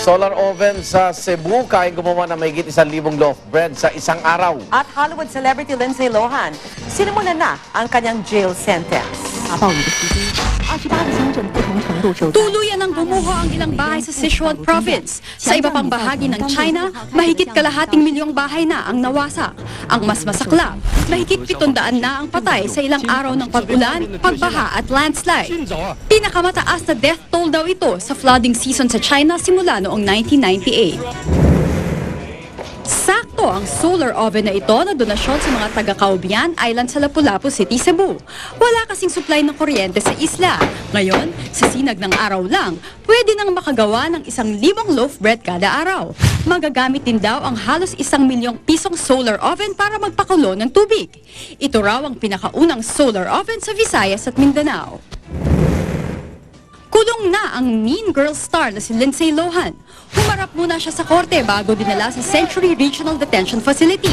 Solar oven sa Cebu, kayang gumawa ng mahigit 1,000 loaf bread sa isang araw. At Hollywood celebrity Lindsay Lohan, sinimulan na ang kanyang jail sentence. 大暴雨的期间，28个乡镇不同程度受灾。 Tuluyan ng gumuho ang ilang bahay sa Sichuan Province. Sa iba pang bahagi ng China, mahigit kalahating milyong bahay na ang nawasak. Ang mas masaklap, mahigit 700 na ang patay sa ilang araw ng pag-ulan, pagbaha at landslide. Pinakamataas na death toll daw ito sa flooding season sa China simula noong 1998. Sakto ang solar oven na ito na donasyon sa mga taga-Kaubian Island sa Lapu-Lapu City, Cebu. Wala kasing supply ng kuryente sa isla. Ngayon, sa sinag ng araw lang, pwede nang makagawa ng 1,000 loaf bread kada araw. Magagamit din daw ang halos 1,000,000 pisong solar oven para magpakulo ng tubig. Ito raw ang pinakaunang solar oven sa Visayas at Mindanao. Kulong na ang Mean Girl star na si Lindsay Lohan. Humarap muna siya sa korte bago dinala sa Century Regional Detention Facility.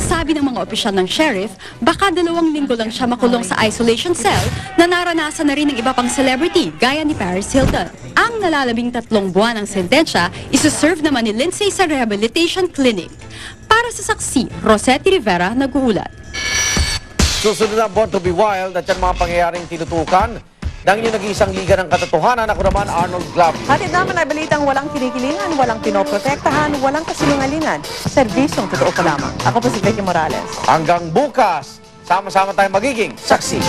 Sabi ng mga opisyal ng sheriff, baka 2 linggo lang siya makulong sa isolation cell na naranasan na rin ng iba pang celebrity gaya ni Paris Hilton. Ang nalalabing 3 buwan ng sentensya, isuserve naman ni Lindsay sa rehabilitation clinic. Para sa saksi, Rosetti Rivera, nag-uulat. Susunod na Born to be Wild at yan mga pangyayaring tinutukan ng inyong nag-iisang liga ng katotohanan. Ako naman, Arnold Glav. Hatid naman ay balitang walang kinikilingan, walang pinoprotektahan, walang kasinungalingan. Serbisyong totoo pa lamang. Ako po si Becky Morales. Hanggang bukas, sama-sama tayong magiging saksi.